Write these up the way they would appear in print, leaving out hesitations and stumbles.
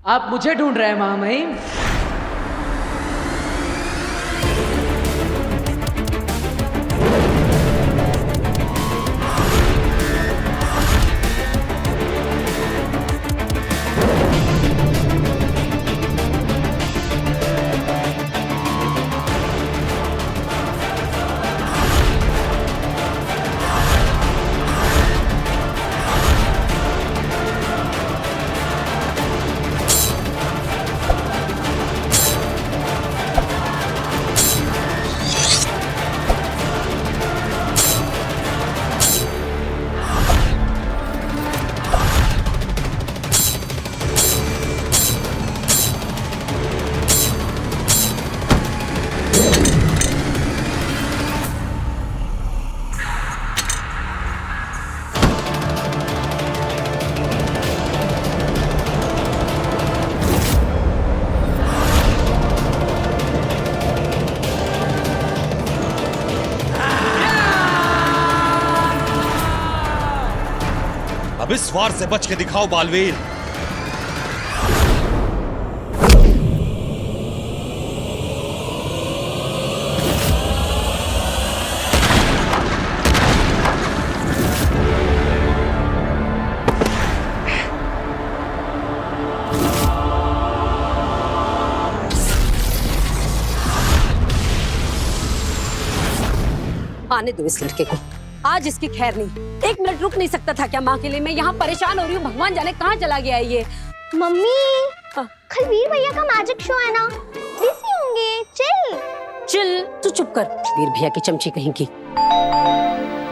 आप मुझे ढूंढ रहे हैं महामहिम? अब इस वार से बच के दिखाओ बालवीर। आने दो इस लड़के को, आज इसकी खैर नहीं। एक मिनट रुक नहीं सकता था क्या माँ के लिए? मैं यहाँ परेशान हो रही हूँ, भगवान जाने कहाँ चला गया है ये। मम्मी कल वीर भैया का मैजिक शो है ना, बिजी होंगे। चिल तू चुप कर, वीर भैया की चमची कहीं की।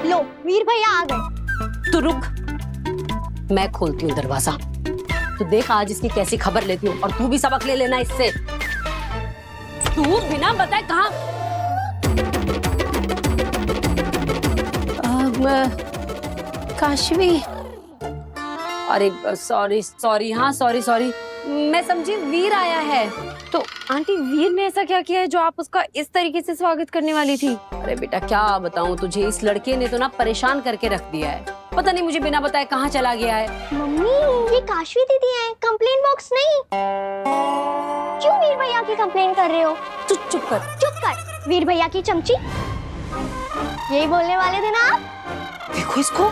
लो वीर भैया आ गए। तू रुक, मैं खोलती हूँ दरवाजा। तू देख आज इसकी कैसी खबर लेती हूँ, और तू भी सबक ले लेना इससे। तू बिना बताए कहाँ? काशवी, अरे सॉरी हाँ सॉरी, मैं समझी वीर आया है। तो आंटी वीर ने ऐसा क्या किया है जो आप उसका इस तरीके से स्वागत करने वाली थी? अरे बेटा क्या बताऊं तुझे, इस लड़के ने तो ना परेशान करके रख दिया है। पता नहीं मुझे बिना बताए कहाँ चला गया है। मम्मी ये काशवी दीदी है, कंप्लेन बॉक्स नहीं। क्यों वीर भैया की कंप्लेन कर रहे हो? चुप कर। वीर भैया की चमची, यही बोलने वाले थे ना आप? देखो इसको।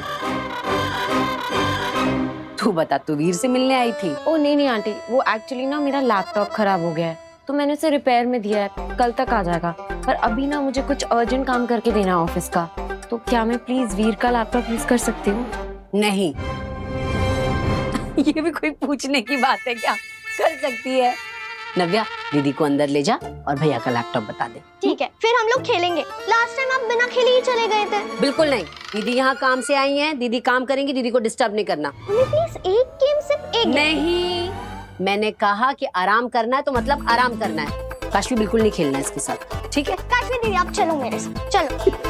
तू बता, तू वीर से मिलने आई थी? ओ नहीं आंटी, वो एक्चुअली ना मेरा लैपटॉप खराब हो गया है, तो मैंने उसे रिपेयर में दिया है, कल तक आ जाएगा। पर अभी ना मुझे कुछ अर्जेंट काम करके देना है ऑफिस का, तो क्या मैं प्लीज वीर का लैपटॉप यूज कर सकती हूँ? नहीं। ये भी कोई पूछने की बात है क्या? कर सकती है। नव्या दीदी को अंदर ले जा और भैया का लैपटॉप बता दे। ठीक है, फिर हम लोग खेलेंगे। लास्ट टाइम आप बिना खेले ही चले गए थे। बिल्कुल नहीं, दीदी यहाँ काम से आई हैं, दीदी काम करेंगी, दीदी को डिस्टर्ब नहीं करना। प्लीज एक गेम, सिर्फ एक। नहीं, मैंने कहा कि आराम करना है तो मतलब आराम करना है। काशवी बिल्कुल नहीं खेलना है इसके साथ, ठीक है? काशवी दीदी आप चलो मेरे साथ, चलो।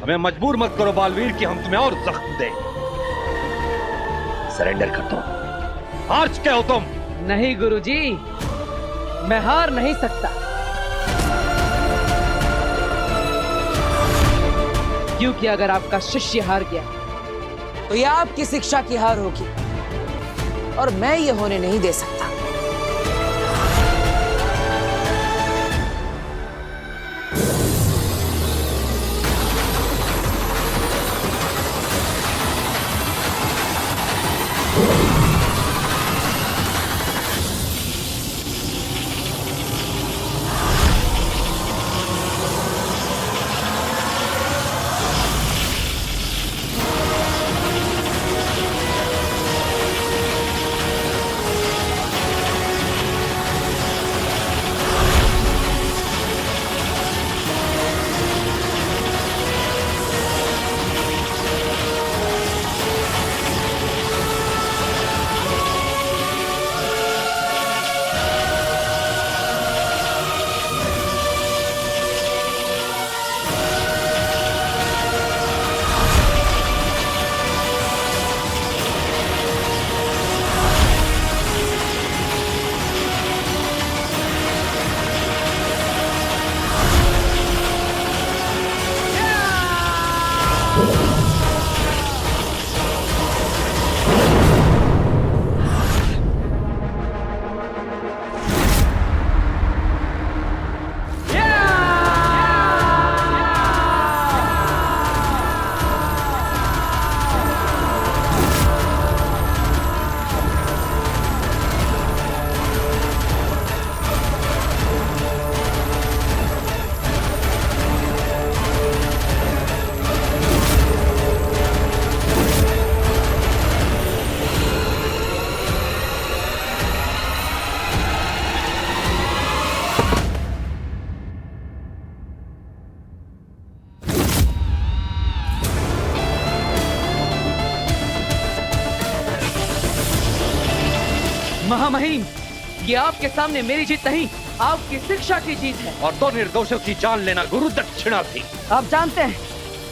हमें मजबूर मत करो बालवीर कि हम तुम्हें और जख्म दें। सरेंडर कर दो। हार चुके हो तुम। नहीं गुरुजी, मैं हार नहीं सकता, क्योंकि अगर आपका शिष्य हार गया तो यह आपकी शिक्षा की हार होगी, और मैं ये होने नहीं दे सकता। महामहिम, ये आपके सामने मेरी जीत नहीं, आपकी शिक्षा की जीत है। और दो निर्दोषों की जान लेना गुरु दक्षिणा थी। आप जानते हैं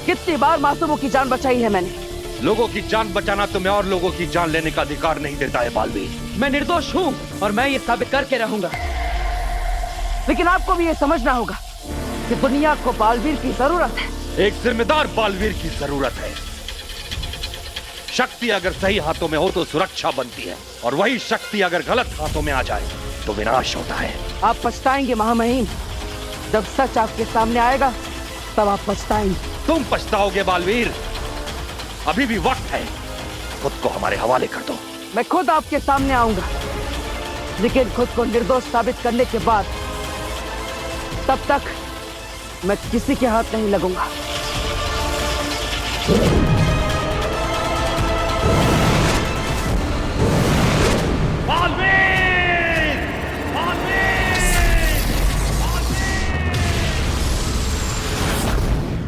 कितनी बार मासूमों की जान बचाई है मैंने। लोगों की जान बचाना तुम्हें और लोगों की जान लेने का अधिकार नहीं देता है बालवीर। मैं निर्दोष हूँ और मैं ये साबित करके रहूंगा। लेकिन आपको भी ये समझना होगा कि दुनिया को बालवीर की जरूरत है। एक जिम्मेदार बालवीर की जरूरत है। शक्ति अगर सही हाथों में हो तो सुरक्षा बनती है, और वही शक्ति अगर गलत हाथों में आ जाए तो विनाश होता है। आप पछताएंगे महामहिम, जब सच आपके सामने आएगा तब आप पछताएंगे। तुम पछताओगे बालवीर, अभी भी वक्त है, खुद को हमारे हवाले कर दो। मैं खुद आपके सामने आऊंगा, लेकिन खुद को निर्दोष साबित करने के बाद। तब तक मैं किसी के हाथ नहीं लगूंगा। बालवीर!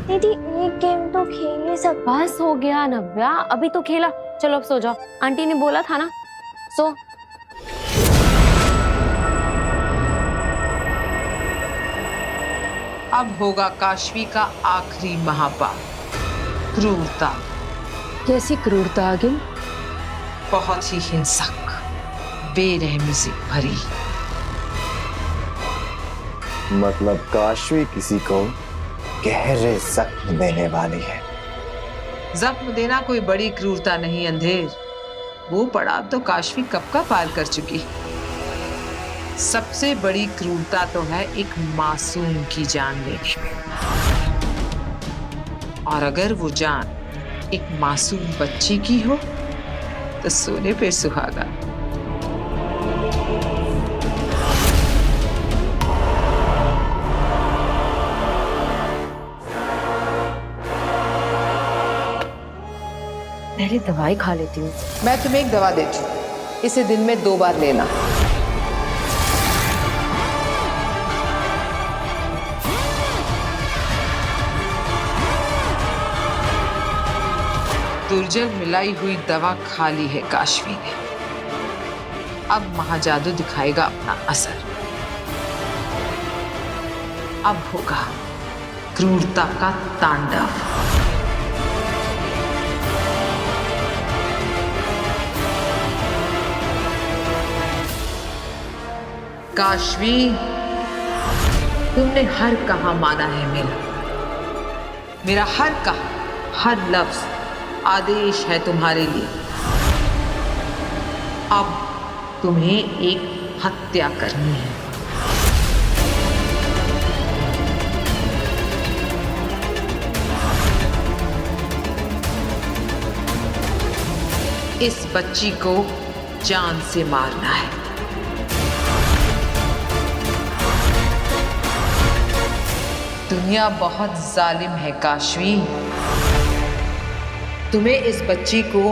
दीदी एक गेम तो खेल ही सकते। बस हो गया नव्या, अभी तो खेला। चलो अब सो जाओ, आंटी ने बोला था ना, सो। अब होगा काशवी का आखिरी महापाप, क्रूरता। कैसी क्रूरता आगिन? बहुत ही हिंसक, बेरहमी से भरी। मतलब काशवी किसी को गहरे जख्म देने वाली है। जख्म देना कोई बड़ी क्रूरता नहीं अंधेर, वो पड़ाव तो काशवी कब का पार कर चुकी। सबसे बड़ी क्रूरता तो है एक मासूम की जान लेने में, और अगर वो जान एक मासूम बच्ची की हो तो सोने पे सुहागा। पहले दवाई खा लेती हूँ। मैं तुम्हें एक दवा देती हूँ, इसे दिन में 2 बार लेना। दुर्जल मिलाई हुई दवा खा ली है काशवी ने, अब महाजादू दिखाएगा अपना असर। अब होगा क्रूरता का तांडव। काशवी, तुमने हर कहा माना है मेरा हर कहा, हर लफ्ज आदेश है तुम्हारे लिए। अब तुम्हें एक हत्या करनी है। इस बच्ची को जान से मारना है। दुनिया बहुत जालिम है काशवी, तुम्हें इस बच्ची को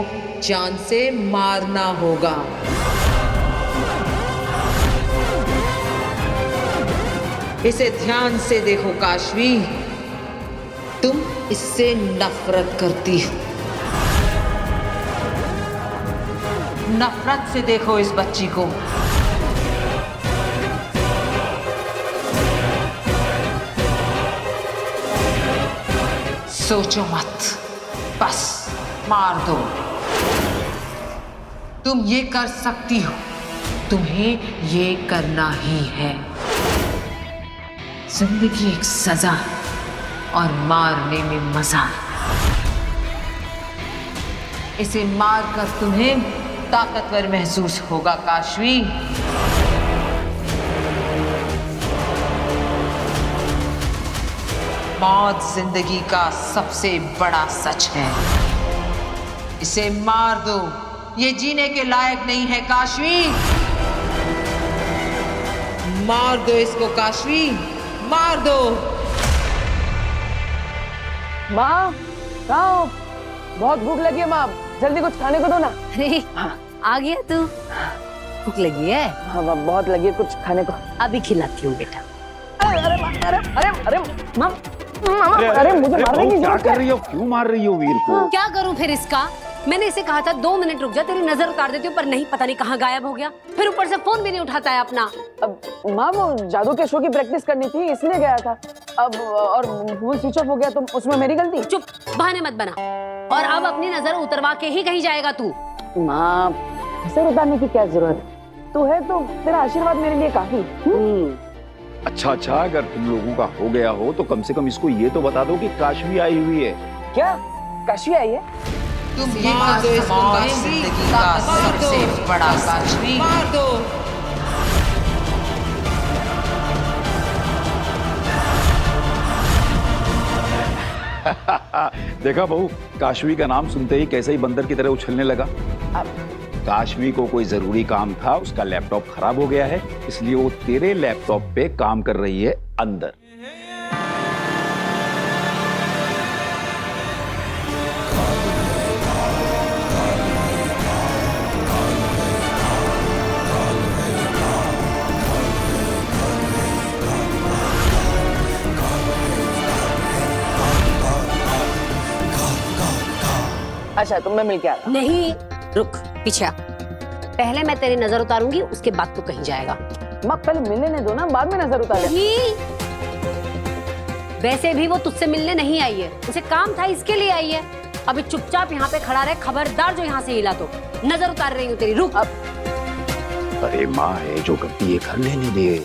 जान से मारना होगा। इसे ध्यान से देखो काशवी, तुम इससे नफरत करती हो। नफरत से देखो इस बच्ची को। सोचो मत, बस मार दो। तुम ये कर सकती हो, तुम्हें ये करना ही है। जिंदगी एक सजा और मारने में मजा। इसे मारकर तुम्हें ताकतवर महसूस होगा काशवी। मौत जिंदगी का सबसे बड़ा सच है। इसे मार दो, ये जीने के लायक नहीं है काशवी। मार दो इसको काशवी, मार दो। माँ, कहाँ हो? बहुत भूख लगी है माँ, जल्दी कुछ खाने को दो ना। अरे आ गया तू? भूख लगी है? हाँ माँ, बहुत लगी है, कुछ खाने को। अभी खिलाती हूँ बेटा। अरे अरे माँ, अरे अरे अरे माँ, अरे मुझे मारने की क्या जरूरत कर है। रही हो? क्यों मार रही हो वीर को? क्या करूं फिर इसका? मैंने इसे कहा था 2 मिनट रुक जा, तेरी नजर उतार देती हूँ, पर नहीं, पता नहीं कहाँ गायब हो गया। फिर ऊपर से फोन भी नहीं उठाता है अपना। अब माँ वो जादू के शो की प्रैक्टिस करनी थी इसलिए गया था। अब और फोन स्विच ऑफ हो गया तो उसमें मेरी गलती। चुप, बहाने मत बना। और अब अपनी नजर उतरवा के ही कहीं जाएगा तू। माँ नजर उतारने की क्या जरूरत है, तू है तो तेरा आशीर्वाद मेरे लिए काफी। अच्छा, अगर तुम लोगों का हो गया हो तो कम से कम इसको ये तो बता दो कि काशवी आई हुई है। क्या काशवी आई है? तुम ये मार दो इसको, जिंदगी का सबसे बड़ा काशवी। मार दो। देखा बहू, काशवी का नाम सुनते ही कैसे ही बंदर की तरह उछलने लगा। काशवी को कोई जरूरी काम था, उसका लैपटॉप खराब हो गया है, इसलिए वो तेरे लैपटॉप पे काम कर रही है अंदर। अच्छा तुम मैं मिल के आ रहा। नहीं, रुक, पीछे आ। पहले मैं तेरी नजर उतारूंगी, उसके बाद तू कहीं जाएगा। माँ पहले मिलने दो ना, बाद में नजर उतारे। नहीं, वैसे भी वो तुझसे मिलने नहीं आई है, उसे काम था इसके लिए आई है। अभी चुपचाप यहाँ पे खड़ा रहे, खबरदार जो यहाँ से हिला तो नजर उतार रही हूँ तेरी। रुक। अरे माँ है जो करती है, कर लेने दे।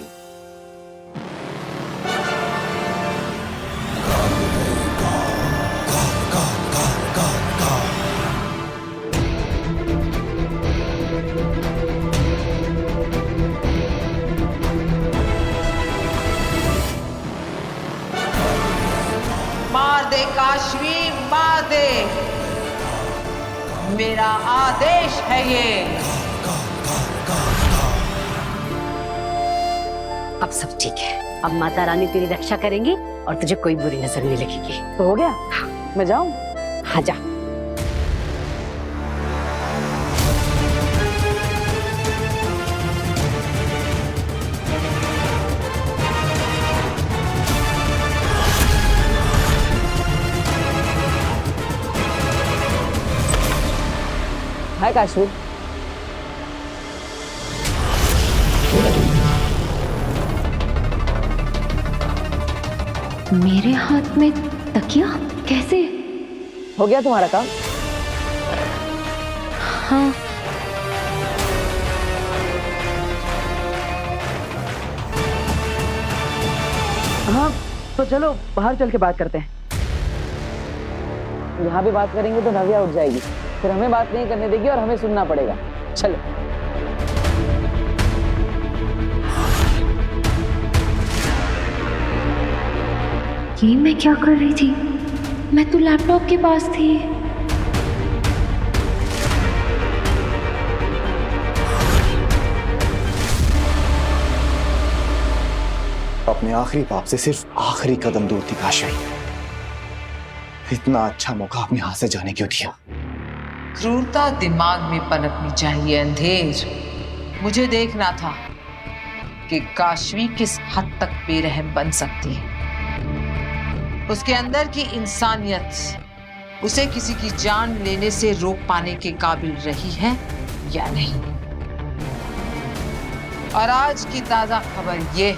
मार दे काशवी, मार दे। मेरा आदेश है ये। अब सब ठीक है, अब माता रानी तेरी रक्षा करेंगी और तुझे कोई बुरी नजर नहीं लगेगी। तो हो गया, मैं जाऊं? हाँ जा। हाय काशवी। मेरे हाथ में तकिया कैसे? हो गया तुम्हारा काम? हाँ। हाँ तो चलो बाहर चल के बात करते हैं। यहाँ भी बात करेंगे तो नव्या उठ जाएगी, फिर हमें बात नहीं करने देगी और हमें सुनना पड़ेगा। चलो। ये मैं क्या कर रही थी? मैं तो लैपटॉप के पास थी। अपने आखिरी पाप से सिर्फ आखिरी कदम दूर थी काशवी। इतना अच्छा मौका अपने हाथ से जाने क्यों दिया? क्रूरता दिमाग में पनपनी चाहिए अंधेर। मुझे देखना था कि काशवी किस हद तक बेरहम बन सकती है। उसके अंदर की इंसानियत उसे किसी की जान लेने से रोक पाने के काबिल रही है या नहीं। और आज की ताजा खबर यह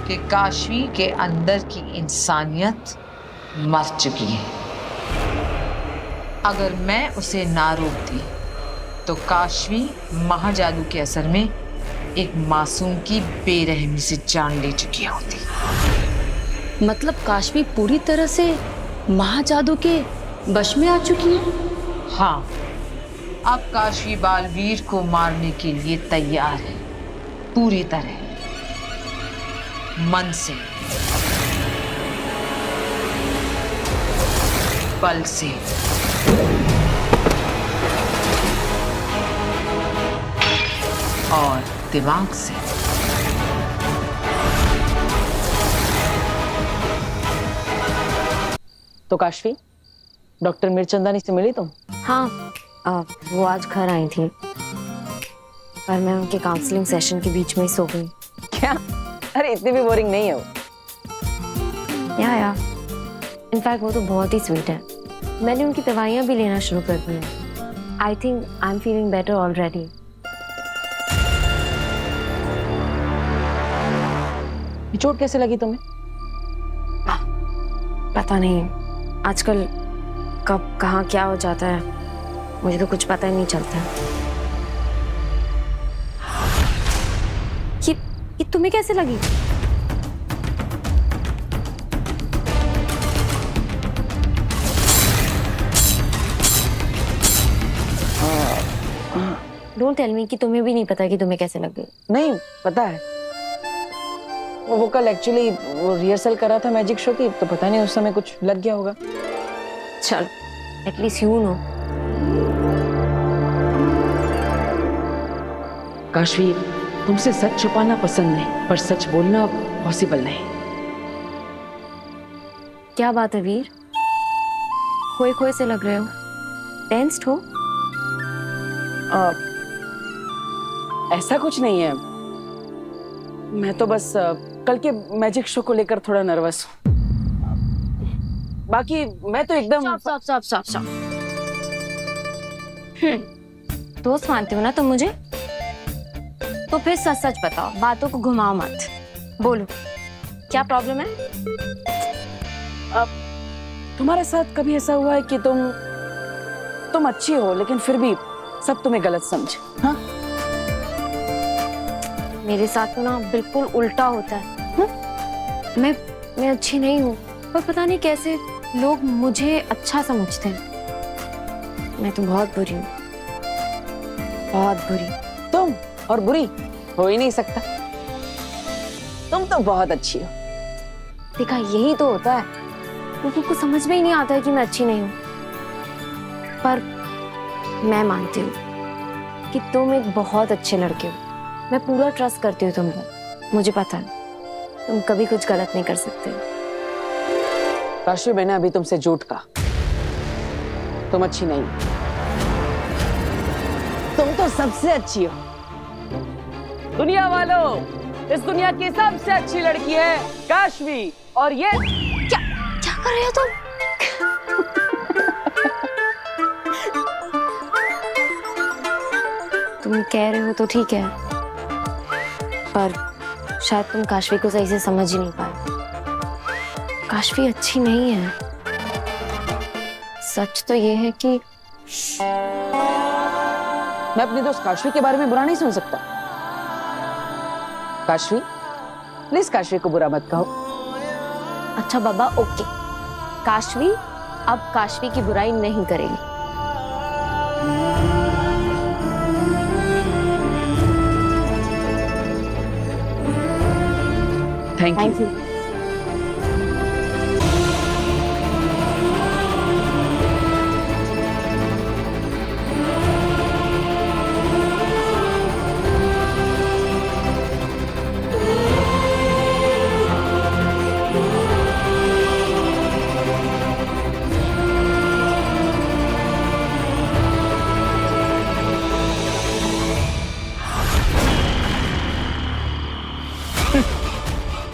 कि काशवी के अंदर की इंसानियत मर चुकी है। अगर मैं उसे ना रोकती तो काशवी महाजादू के असर में एक मासूम की बेरहमी से जान ले चुकी होती। मतलब काशवी पूरी तरह से महाजादू के वश में आ चुकी है? हाँ, अब काशवी बालवीर को मारने के लिए तैयार है, पूरी तरह मन से, बल से। और दिमाग से। तो काशवी, डॉक्टर मिर्चंदानी से मिली तुम? हाँ, वो आज घर आई थी और मैं उनके काउंसलिंग सेशन के बीच में ही सो गई। क्या? अरे इतनी भी बोरिंग नहीं है वो। या इनफैक्ट वो तो बहुत ही स्वीट है। मैंने उनकी दवाइयाँ भी लेना शुरू कर दी हैं। I think I am feeling better already. चोट कैसे लगी तुम्हें? पता नहीं, आजकल कब कहाँ क्या हो जाता है, मुझे तो कुछ पता ही नहीं चलता। ये तुम्हें कैसे लगी? डोंट टेल मी कि तुम्हें भी नहीं पता कि तुम्हें कैसे लग गई। नहीं पता है, वो कल एक्चुअली वो रिहर्सल कर रहा था मैजिक शो की, तो पता नहीं उस समय कुछ लग गया होगा। चल एटलीस्ट यू नो। काशवी, तुमसे सच छुपाना पसंद नहीं, पर सच बोलना पॉसिबल नहीं। क्या बात है वीर, खोए खोए से लग रहे हो, टेंस्ड हो? ऐसा कुछ नहीं है, मैं तो बस कल के मैजिक शो को लेकर थोड़ा नर्वस हूँ। बाकी मैं तो एकदम स्टॉप। दोस्त मानते हो ना तुम मुझे? तो फिर सच सच बताओ, बातों को घुमाओ मत। बोलो क्या प्रॉब्लम है? तुम्हारे साथ कभी ऐसा हुआ है कि तुम अच्छी हो लेकिन फिर भी सब तुम्हें गलत समझे? हाँ, मेरे साथ तो ना बिल्कुल उल्टा होता है। मैं अच्छी नहीं हूँ, पर पता नहीं कैसे लोग मुझे अच्छा समझते हैं। मैं तो बहुत बुरी हूँ, बहुत बुरी। तुम और बुरी हो ही नहीं सकता, तुम तो बहुत अच्छी हो। देखा, यही तो होता है, लोगों को समझ में ही नहीं आता है कि मैं अच्छी नहीं हूँ। पर मैं मानती हूँ कि तुम एक बहुत अच्छे लड़के हो। मैं पूरा ट्रस्ट करती हूँ तुम पर। मुझे पता है तुम कभी कुछ गलत नहीं कर सकते। काशवी, मैंने अभी तुमसे झूठ कहा, तुम अच्छी नहीं, तुम तो सबसे अच्छी हो। दुनिया वालों, इस दुनिया की सबसे अच्छी लड़की है काशवी, और ये क्या कर रहे हो तुम? तुम कह रहे हो तो ठीक है, पर शायद तुम काशवी को सही से समझ ही नहीं पाए। काशवी अच्छी नहीं है। सच तो ये है कि मैं अपनी दोस्त काशवी के बारे में बुरा नहीं सुन सकता। काशवी, प्लीज काशवी को बुरा मत कहो। अच्छा बाबा, ओके। काशवी अब काशवी की बुराई नहीं करेगी। Thank you.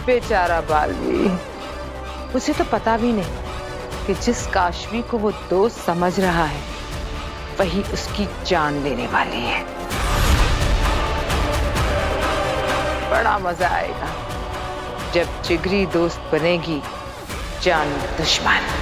बेचारा बालवीर, उसे तो पता भी नहीं कि जिस काशवी को वो दोस्त समझ रहा है वही उसकी जान लेने वाली है। बड़ा मजा आएगा जब जिगरी दोस्त बनेगी जान दुश्मन।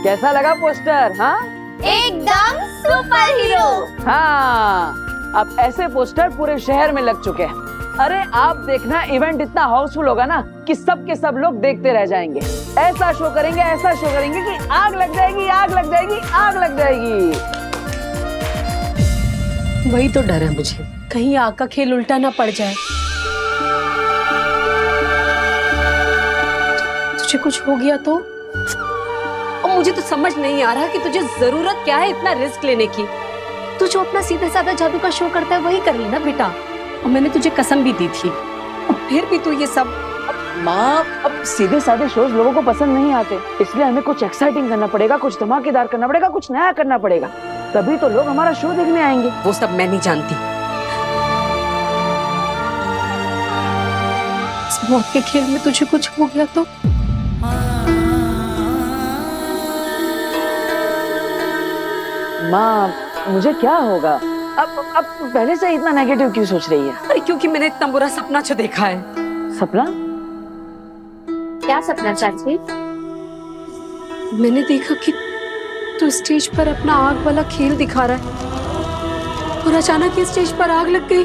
कैसा लगा पोस्टर? हाँ, एकदम सुपर हीरो। हाँ, अब ऐसे पोस्टर पूरे शहर में लग चुके हैं। अरे आप देखना, इवेंट इतना हाउसफुल होगा ना कि सब के सब लोग देखते रह जाएंगे। ऐसा शो करेंगे कि आग लग जाएगी, आग लग जाएगी, आग लग जाएगी। वही तो डर है मुझे, कहीं आग का खेल उल्टा ना पड़ जाए। तुझे कुछ हो गया तो? और मुझे तो समझ नहीं आ रहा कि तुझे जरूरत क्या है इतना रिस्क लेने की। तू जो अपना सीधा साधा जादू का शो करता है वही कर लेना बेटा। और मैंने तुझे कसम भी दी थी, और फिर भी तू ये सब। माँ, अब सीधे साधे शोज लोगों को पसंद नहीं आते, इसलिए हमें कुछ एक्साइटिंग करना पड़ेगा, कुछ धमाकेदार करना पड़ेगा, कुछ नया करना पड़ेगा। तभी तो लोग हमारा शो देखने आएंगे। वो सब मैं नहीं जानती। इस मौत के खेल में तुझे कुछ हो गया तो माँ, मुझे क्या होगा? अब पहले से इतना नेगेटिव क्यों सोच रही है? अरे क्योंकि मैंने इतना बुरा सपना जो देखा है। सपना? क्या सपना चाची? मैंने देखा कि तू स्टेज पर अपना आग वाला खेल दिखा रहा है और अचानक ही स्टेज पर आग लग गई।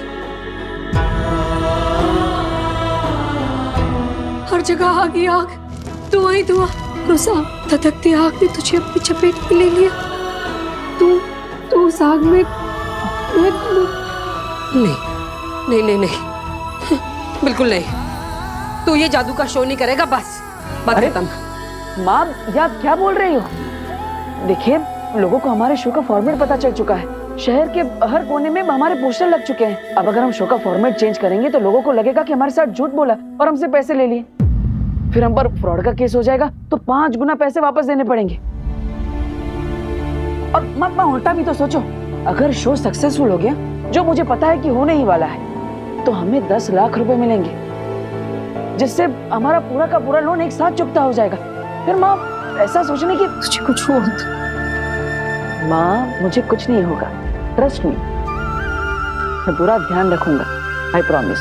हर जगह आग ही आग, धुआं ही धुआं। और उस धधकती आग ने तुझे अपनी चपेट में ले लिया। तू उस आग में नहीं नहीं नहीं, बिल्कुल नहीं। तू ये जादू का शो नहीं करेगा, बस बात खत्म। माँ, आप क्या बोल रही हो? देखिए, लोगों को हमारे शो का फॉर्मेट पता चल चुका है। शहर के हर कोने में हमारे पोस्टर लग चुके हैं। अब अगर हम शो का फॉर्मेट चेंज करेंगे तो लोगों को लगेगा कि हमारे साथ झूठ बोला और हमसे पैसे ले लिए। फिर हम पर फ्रॉड का केस हो जाएगा तो 5 गुना पैसे वापस देने पड़ेंगे। और माँ, उल्टा भी तो सोचो, अगर शो सक्सेसफुल हो गया, जो मुझे पता है कि होने ही वाला है, तो हमें 10 लाख रुपए मिलेंगे, जिससे हमारा पूरा का पूरा लोन एक साथ चुकता हो जाएगा। फिर माँ, ऐसा सोचने की तुझे कुछ हुआ तो? माँ, मुझे कुछ नहीं होगा, ट्रस्ट मी। मैं पूरा ध्यान रखूंगा, आई प्रॉमिस।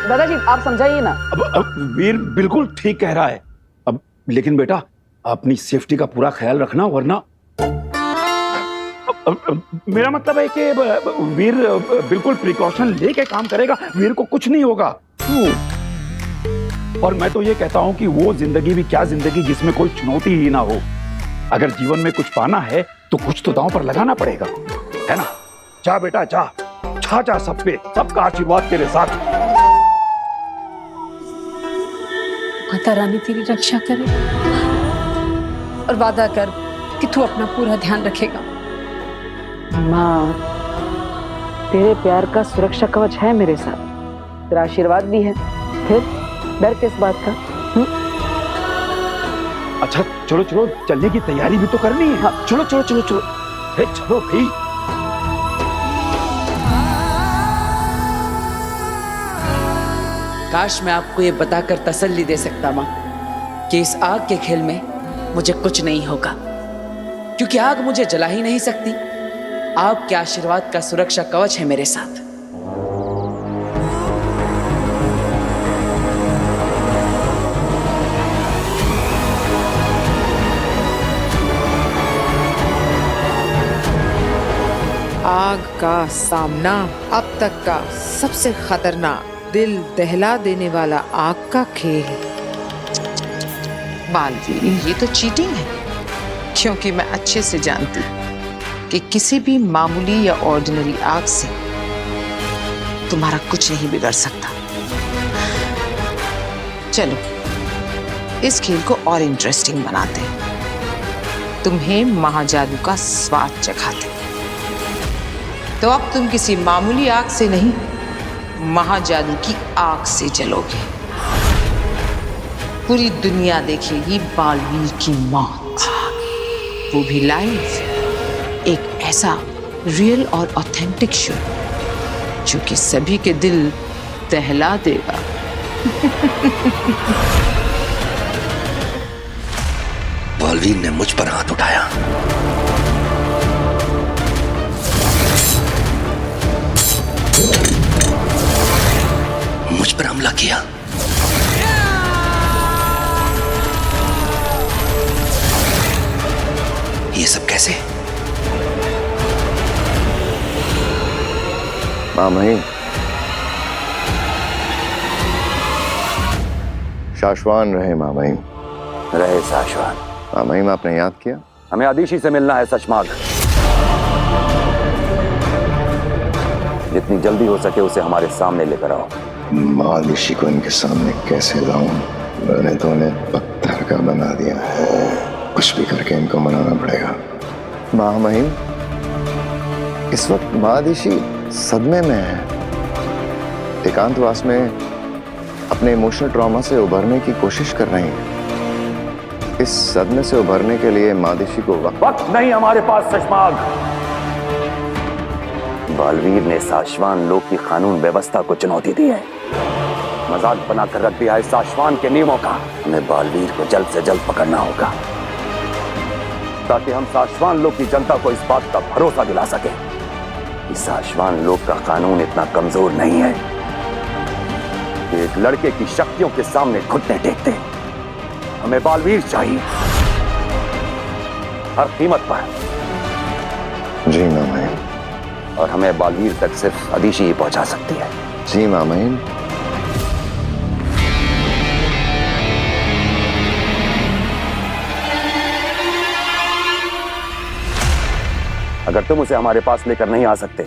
दादाजी, आप समझाइए ना। अब वीर बिल्कुल ठीक कह रहा है। अब लेकिन बेटा, अपनी सेफ्टी का पूरा ख्याल रखना, वरना मेरा मतलब है कि वीर बिल्कुल प्रिकॉशन लेके काम करेगा, वीर को कुछ नहीं होगा। और मैं तो ये कहता हूं कि वो जिंदगी भी क्या जिंदगी जिसमें कोई चुनौती ही ना हो। अगर जीवन में कुछ पाना है तो कुछ तो दांव पर लगाना पड़ेगा, है ना? जा बेटा जा, छा सब पे, सबका आशीर्वाद तेरे साथ। माता रानी तेरी रक्षा करे और वादा कर कि तू अपना पूरा ध्यान रखेगा। माँ, तेरे प्यार का सुरक्षा कवच है मेरे साथ, तेरा आशीर्वाद भी है, फिर डर किस बात का? अच्छा चलो चलो, चलने की तैयारी भी तो करनी है। हाँ, चलो चलो चलो चलो। चलो भाई। काश मैं आपको ये बताकर तसल्ली दे सकता माँ कि इस आग के खेल में मुझे कुछ नहीं होगा, क्योंकि आग मुझे जला ही नहीं सकती। आपके आशीर्वाद का सुरक्षा कवच है मेरे साथ। आग का सामना अब तक का सबसे खतरनाक, दिल दहला देने वाला आग का खेल। बालवीर, ये तो चीटिंग है, क्योंकि मैं अच्छे से जानती कि किसी भी मामूली या ऑर्डिनरी आग से तुम्हारा कुछ नहीं बिगड़ सकता। चलो इस खेल को और इंटरेस्टिंग बनाते हैं, तुम्हें महाजादू का स्वाद चखाते हैं। तो अब तुम किसी मामूली आग से नहीं, महाजादू की आग से जलोगे। पूरी दुनिया देखेगी बालवीर की मौत, वो भी लाइव। एक ऐसा रियल और ऑथेंटिक शो जो कि सभी के दिल दहला देगा। बालवीर ने मुझ पर हाथ उठाया, मुझ पर हमला किया। ये सब कैसे? माँ महिम, शाश्वान रहे माँ महिम। रहे शाश्वात। माँ महिम, आपने याद किया? हमें आदिशी से मिलना है सचमार्ग। जितनी जल्दी हो सके उसे हमारे सामने लेकर आओ। आदिशी को इनके सामने कैसे लाऊं? मैंने तो उन्हें पत्थर का बना दिया है, कुछ भी करके इनको मनाना पड़ेगा। माँ महिम, इस वक्त आदिशी सदमे में है, एकांतवास में अपने इमोशनल ट्रॉमा से उभरने की कोशिश कर रही है। इस सदमे से उभरने के लिए मादिशी को वक्त नहीं हमारे पास शशमाग। बालवीर ने साशवान लोक की कानून व्यवस्था को चुनौती दी है, मजाक बनाकर रख दिया है साशवान के नियमों का। हमें बालवीर को जल्द से जल्द पकड़ना होगा ताकि हम साशवान लोक की जनता को इस बात का भरोसा दिला सके कि साशवान लोक का कानून इतना कमजोर नहीं है कि एक लड़के की शक्तियों के सामने घुटने टेकते। हमें बालवीर चाहिए हर कीमत पर। जी मामाइन। और हमें बालवीर तक सिर्फ अदीशी ही पहुंचा सकती है। जी मामाइन। अगर तुम उसे हमारे पास लेकर नहीं आ सकते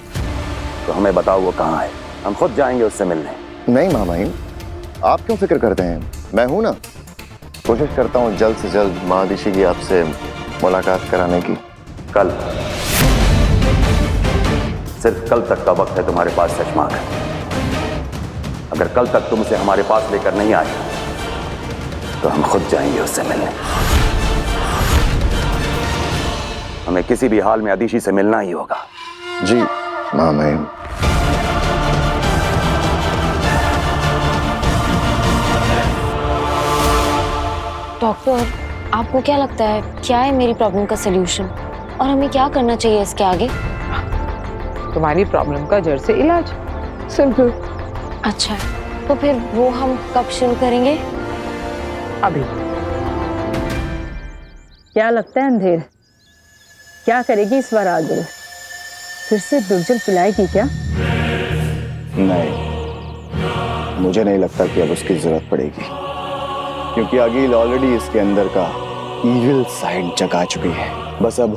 तो हमें बताओ वो कहाँ है, हम खुद जाएंगे उससे मिलने। नहीं मामाइन, आप क्यों फिक्र करते हैं, मैं हूं ना। कोशिश करता हूं जल्द से जल्द मादिशी की आपसे मुलाकात कराने की। कल, सिर्फ कल तक का वक्त है तुम्हारे पास शशमाग। अगर कल तक तुम उसे हमारे पास लेकर नहीं आए तो हम खुद जाएंगे उससे मिलने। हमें किसी भी हाल में अदीशी से मिलना ही होगा। जी मामाइन। डॉक्टर, आपको क्या लगता है क्या है मेरी प्रॉब्लम का सलूशन और हमें क्या करना चाहिए इसके आगे? तुम्हारी प्रॉब्लम का जड़ से इलाज, सिंपल। अच्छा, तो फिर वो हम कब शुरू करेंगे? अभी। क्या लगता है अंधेर, क्या करेगी इस बार आगे? फिर से दुर्जल पिलाएगी क्या? नहीं, मुझे नहीं लगता कि अब उसकी जरूरत पड़ेगी, क्योंकि अगील ऑलरेडी इसके अंदर का इविल साइड जगा चुकी है। बस अब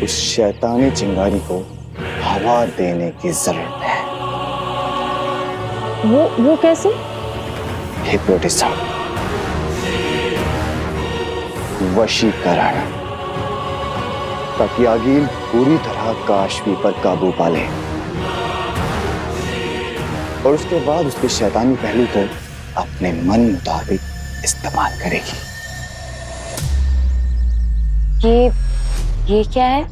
उस शैतानी चिंगारी को हवा देने की जरूरत है। वो कैसे? हिप्नोटिज्म, वशीकरण, ताकि आगील पूरी तरह काशवी पर काबू पा ले और उसके बाद उसके शैतानी पहलू को अपने मन मुताबिक इस्तेमाल करेगी। ये क्या है?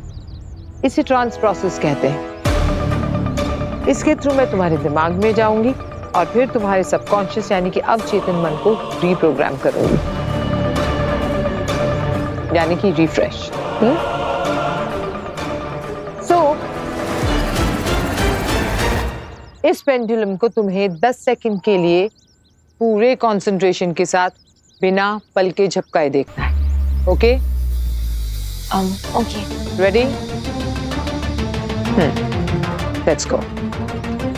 इसे ट्रांस प्रोसेस कहते हैं। इसके थ्रू मैं तुम्हारे दिमाग में जाऊंगी और फिर तुम्हारे सबकॉन्शियस यानी कि अवचेतन मन को रीप्रोग्राम करूंगी, यानी कि रिफ्रेश। इस पेंडुलम को तुम्हें 10 सेकंड के लिए पूरे कंसंट्रेशन के साथ बिना पल के झपकाए देखना है। Okay? Okay. Ready? Let's go.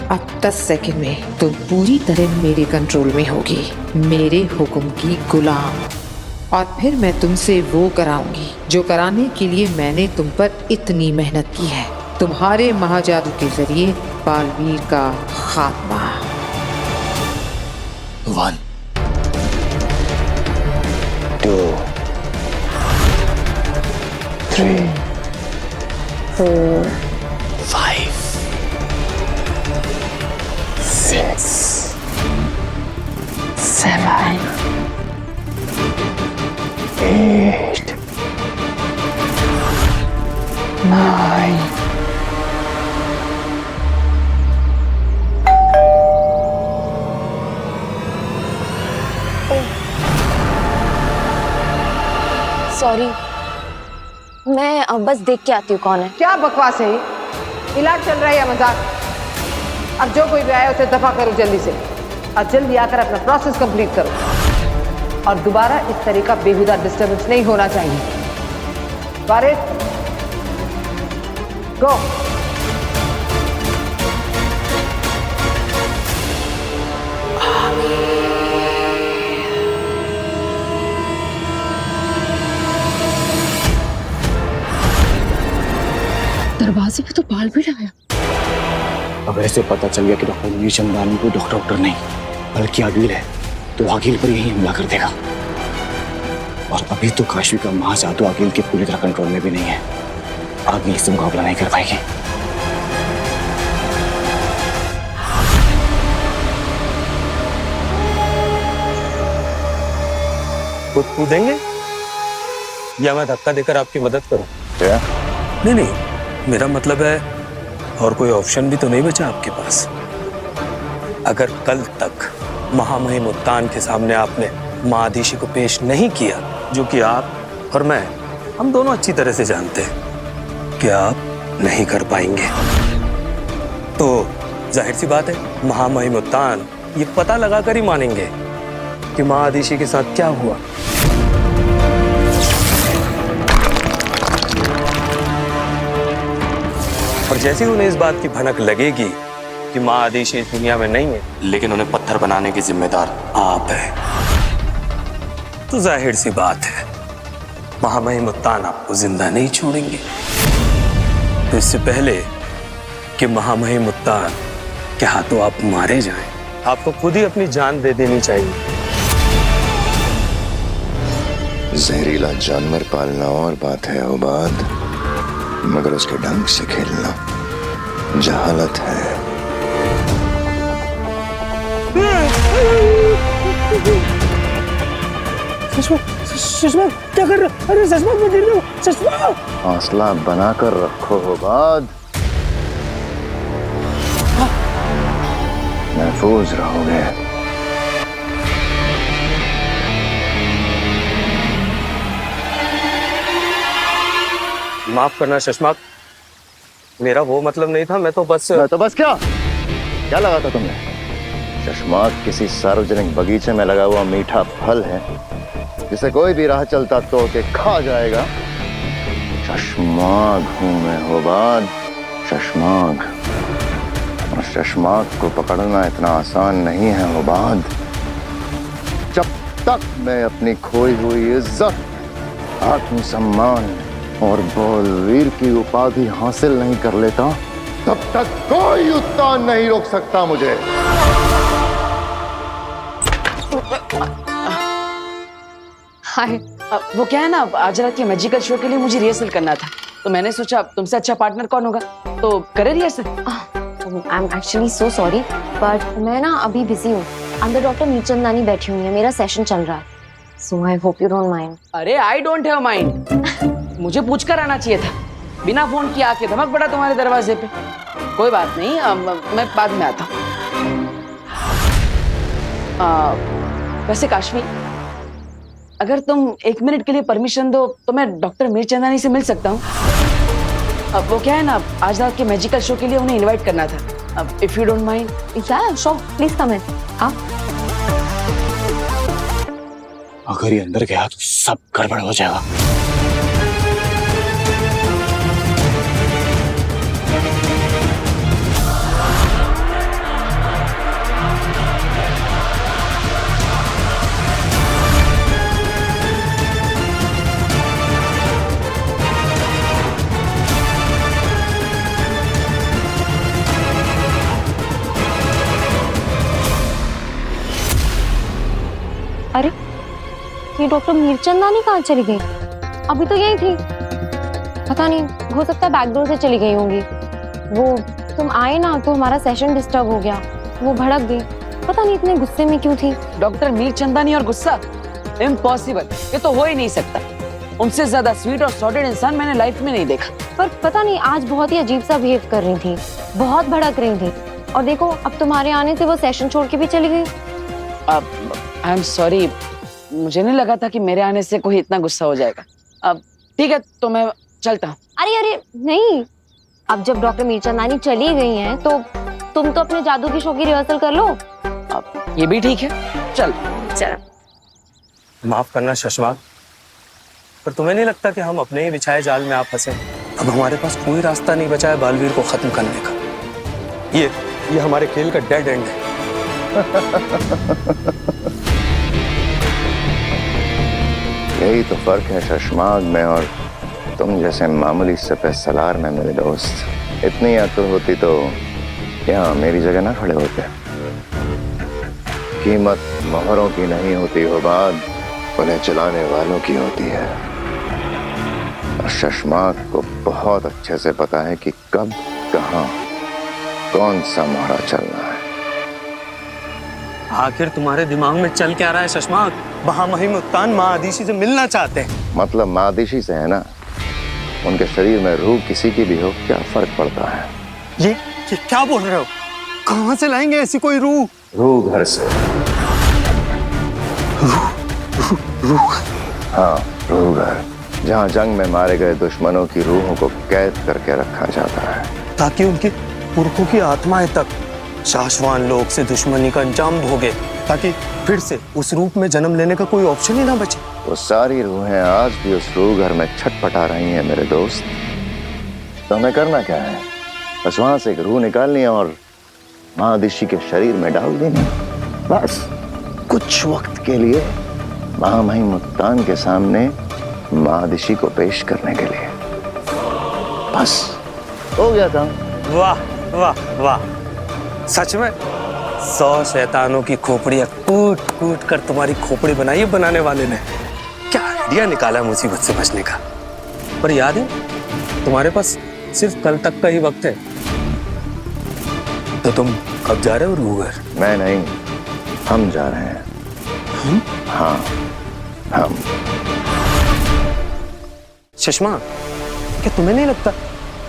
अब 10 सेकंड में तुम पूरी तरह मेरे कंट्रोल में होगी, मेरे हुक्म की गुलाम। और फिर मैं तुमसे वो कराऊंगी जो कराने के लिए मैंने तुम पर इतनी मेहनत की है। तुम्हारे महाजादू के जरिए बालवीर का खात्मा। 1 2 3 4 5 6 7 8 9 सॉरी, मैं अब बस देख के आती हूँ कौन है। क्या बकवास है ये? इलाज चल रहा है या मजाक? अब जो कोई भी आया उसे दफा करो जल्दी से, और जल्दी आकर अपना प्रोसेस कंप्लीट करो। और दोबारा इस तरह का बेहुदा डिस्टर्बेंस नहीं होना चाहिए। वारिस, गो। दरवाजे पे तो बालवीर आया। अब ऐसे पता चल गया कि डॉक्टर मीर चंदानी को डॉक्टर नहीं बल्कि आगिल है, तो आगिल पर यही हमला कर देगा। और अभी तो काशवी का महाजादू आगिल के पूरी तरह कंट्रोल में भी नहीं है। आगिल इससे मुकाबला नहीं कर पाएगी। खुद कूदेंगे? या मैं धक्का देकर आपकी मदद करूं? क्या? नहीं नहीं, मेरा मतलब है और कोई ऑप्शन भी तो नहीं बचा आपके पास। अगर कल तक महामहिम उत्तान के सामने आपने माँ आदिशी को पेश नहीं किया, जो कि आप और मैं हम दोनों अच्छी तरह से जानते हैं कि आप नहीं कर पाएंगे, तो जाहिर सी बात है महामहिम उत्तान ये पता लगाकर ही मानेंगे कि माँ आदिशी के साथ क्या हुआ। और जैसे ही उन्हें इस बात की भनक लगेगी कि माँ आदिशी इस दुनिया में नहीं है, लेकिन उन्हें पत्थर बनाने की जिम्मेदार आप है, तो जाहिर सी बात है महामहिम उत्तान आपको जिंदा नहीं छोड़ेंगे। तो इससे पहले कि महामहिम उत्तान के हाथों आप मारे जाएं, आपको खुद ही अपनी जान दे देनी चाहिए। जहरीला जानवर पालना और बात है उबाद, मगर उसके ढंग से खेलना जहालत है। सुषमा क्या कर रहे हो? अरे सुषमा मैं गिर रहा हूँ। सुषमा हौसला बनाकर रखो उबाद, महफूज रहोगे। माफ करना शशमाक, मेरा वो मतलब नहीं था। मैं तो बस क्या लगा था तुमने? चश्माक किसी सार्वजनिक बगीचे में लगा हुआ मीठा फल है जिसे कोई भी राह चलता तोड़ के खा जाएगा। शशमाक हूं मैं उबाद, शशमाक। और शशमाक को पकड़ना इतना आसान नहीं है उबाद। जब तक मैं अपनी खोई हुई इज्जत, आत्मसम्मान और बलवीर की उपाधि हासिल नहीं कर लेता, तब तक कोई उत्तान नहीं रोक सकता मुझे। हाय, वो क्या है ना, आज रात के मैजिकल शो के लिए मुझे रिहर्सल करना था, तो मैंने सोचा तुमसे अच्छा पार्टनर कौन होगा, तो करे rehearsal. I am actually so sorry, but मैं ना अभी बिजी हूँ। अंदर डॉक्टर मीरचंदानी बैठी हुई है, मेरा सेशन चल रहा है, so I hope you don't mind. अरे आई डोंट हैव माइंड, मुझे पूछकर आना चाहिए था, बिना फोन किए आके धमक पड़ा तुम्हारे दरवाजे पे। कोई बात नहीं, मैं बाद में आता हूँ। वैसे काशवी, अगर तुम 1 मिनट के लिए परमिशन दो तो मैं डॉक्टर मीरचंदानी से मिल सकता हूँ। अब वो क्या है ना, आज रात के मैजिकल शो के लिए उन्हें इनवाइट करना था। अब इफ यू डोंट माइंड। या श्योर, प्लीज कम इन। अगर ये अंदर गया तो सब गड़बड़ हो जाएगा। अरे ये डॉक्टर मीरचंदानी कहाँ चली गई? अभी तो यही थी। पता नहीं, हो सकता है बैकडोर से चली गई होंगी। वो तुम आए ना तो हमारा सेशन डिस्टर्ब हो गया, वो भड़क गई। पता नहीं इतने गुस्से में क्यों थी। डॉक्टर मीरचंदानी और गुस्सा, इम्पॉसिबल, ये तो हो ही नहीं सकता। उनसे ज्यादा स्वीट और सॉर्टेड इंसान मैंने लाइफ में नहीं देखा। पर पता नहीं आज बहुत ही अजीब सा बिहेव कर रही थी, बहुत भड़क रही थी। और देखो अब तुम्हारे आने से वो सेशन छोड़ के भी चली गई। आई एम सॉरी, मुझे नहीं लगा था कि मेरे आने से कोई इतना गुस्सा हो जाएगा। अब ठीक है, तो मैं चलता हूँ। अरे नहीं, अब जब डॉक्टर मीरचंदानी चली गई हैं तो तुम तो अपने जादू की शो की रिहर्सल कर लो। अब ये भी ठीक है, चल। माफ करना शशमाक, पर तुम्हें नहीं लगता कि हम अपने ही बिछाए जाल में आप फंसे? अब हमारे पास कोई रास्ता नहीं बचा है बालवीर को खत्म करने का। ये हमारे खेल का डेड एंड है। यही तो फर्क है शशमाग में और तुम जैसे मामूली सफेद सलार में मेरे दोस्त। इतनी अक्ल होती तो यहाँ मेरी जगह ना खड़े होते। कीमत मोहरों की नहीं होती हो बात, उन्हें चलाने वालों की होती है। और शशमाग को बहुत अच्छे से पता है कि कब, कहाँ, कौन सा मोहरा चलना है। आखिर तुम्हारे दिमाग में चल क्या रहा है शशमाक? महामहिम उत्तान माँ आदिशी से मिलना चाहते हैं। मतलब मादिशी से है ना, उनके शरीर में रूह किसी की भी हो, क्या फर्क पड़ता है? ये क्या बोल रहे हो? कहाँ से लाएंगे ऐसी कोई रूह? रूह घर से। रूह? हाँ, रूह घर, जहाँ जंग में मारे गए दुश्मनों की रूहों को कैद करके रखा जाता है, ताकि उनके पुरखों की आत्माएं तक शाश्वान लोक से दुश्मनी का अंजाम भोगे, ताकि फिर से उस रूप में जन्म लेने का कोई ऑप्शन ही ना बचे। वो सारी रूहें आज भी उस रूह घर में छटपटा रही हैं मेरे दोस्त। तो हमें करना क्या है? बस वहां से एक रूह निकालनी है और महादिशी के शरीर में डाल देनी, बस कुछ वक्त के लिए महामहिम उत्तान के सामने महादिशी को पेश करने के लिए। बस हो गया काम। वाह वाह वाह, सच में 100 शैतानों की खोपड़ियां कूट कूट कर तुम्हारी खोपड़ी बनाई है बनाने वाले ने। क्या आइडिया निकाला मुसीबत से बचने का। पर याद है, तुम्हारे पास सिर्फ कल तक का ही वक्त है। तो तुम कब जा रहे हो रूह घर? मैं नहीं, हम जा रहे हैं। हम? हाँ, हम। चश्मा, क्या तुम्हें नहीं लगता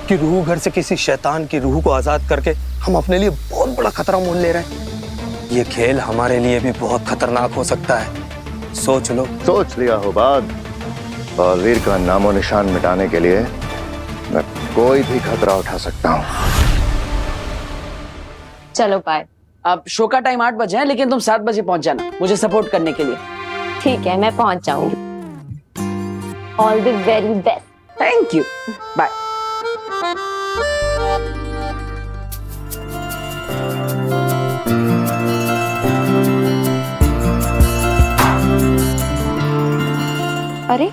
कि रूह घर से किसी शैतान की रूह को आजाद करके हम अपने लिए बहुत बड़ा खतरा मोल ले रहे हैं? ये खेल हमारे लिए भी बहुत खतरनाक हो सकता है। सोच लो। सोच लिया हो बात। बालवीर का नामो निशान मिटाने के लिए मैं कोई भी खतरा उठा सकता हूँ। चलो बाय। अब शो का टाइम 8 बजे है, लेकिन तुम 7 बजे पहुंच जाना मुझे सपोर्ट करने के लिए। ठीक है, मैं पहुंच जाऊंगी। All the very best. Thank you, bye. अरे,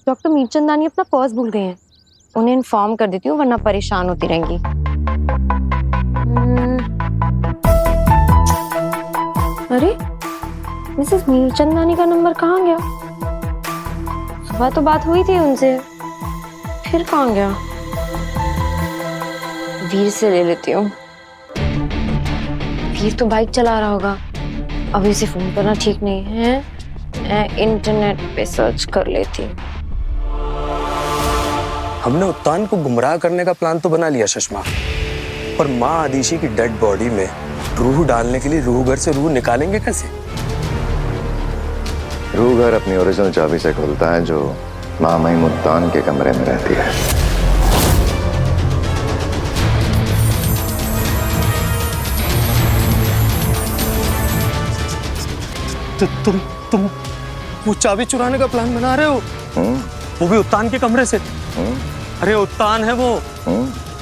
डॉक्टर मीरचंदानी अपना पर्स भूल गए हैं। उन्हें इन्फॉर्म कर देती हूँ, वरना परेशान होती रहेंगी। अरे, मिसेस मीरचंदानी का नंबर कहाँ गया? सुबह तो बात हुई थी उनसे, फिर कहाँ गया? वीर से ले लेती हूँ। वीर तो बाइक चला रहा होगा, अभी उसे फोन करना ठीक नहीं है। मैं इंटरनेट पे सर्च कर लेती हूँ। हमने उत्तान को गुमराह करने का प्लान तो बना लिया सुषमा, पर माँ आदिशी की डेड बॉडी में रूह डालने के लिए रूह घर से रूह निकालेंगे कैसे? रूह घर अपनी ओरिजिनल चाबी से खुलता है, जो महामहिम उत्तान के कमरे में रहती है। तुम वो चाबी चुराने का प्लान बना रहे हो? वो भी उत्तान के कमरे से? अरे उत्तान है वो,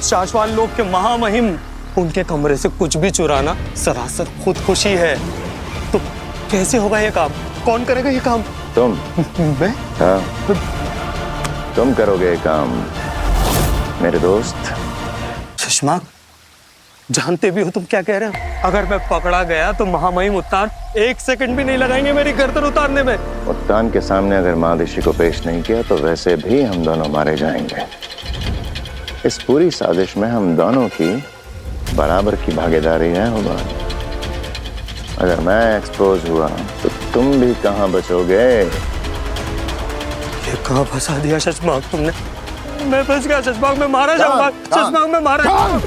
शाश्वान लोक के महामहिम, उनके कमरे से कुछ भी चुराना सरासर खुदकुशी है। तो कैसे होगा ये काम? कौन करेगा ये काम? तुम। मैं? हाँ, तुम करोगे ये काम मेरे दोस्त। सुषमा, जानते भी हो तुम क्या कह रहे हो? अगर मैं पकड़ा गया तो महामहिम उत्तान 1 सेकंड भी नहीं लगाएंगे मेरी गर्दन उतारने में। उत्तान के सामने अगर महादिशी को पेश नहीं किया तो वैसे भी हम दोनों मारे जाएंगे। इस पूरी साजिश में हम दोनों की बराबर की भागीदारी है होगा। अगर मैं एक्सपोज हुआ तो तुम भी कहाँ बचोगे? ये कहाँ फंसा दिया शशमाक तुमने? मैं फंस गया शशमाक, मैं मारा जाऊंगा। शशमाक, मैं मारा जाऊंगा।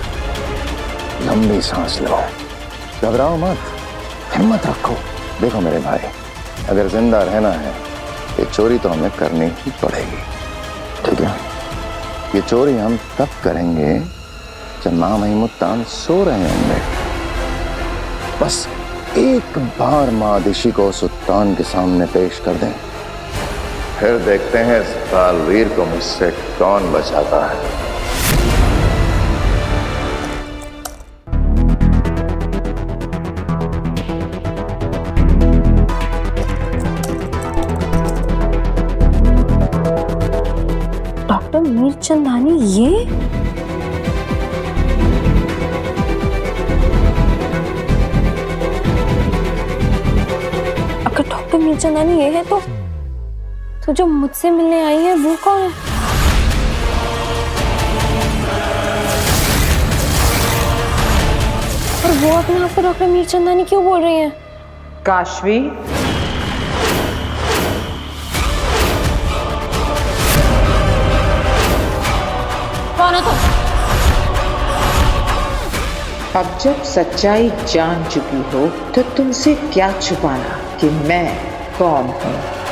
लंबी सांस लो, घबराओ मत, हिम्मत रखो। देखो मेरे भाई, अगर जिंदा रहना है ये चोरी तो हमें करनी ही पड़ेगी, ठीक है? ये चोरी हम तब करेंगे जब महामहिम उत्तान सो रहे होंगे। बस एक बार महादिशी को उस उत्तान के सामने पेश कर दें, फिर देखते हैं इस बालवीर को मुझसे कौन बचाता है। डॉक्टर मीरचंदानी ये? अगर डॉक्टर मीरचंदानी ये है तो जो मुझसे मिलने आई है वो कौन है? और वो अपने आप को डॉक्टर मीरचंदानी क्यों बोल रही है? काशवी, अब जब सच्चाई जान चुकी हो तो तुमसे क्या छुपाना कि मैं कौन हूँ।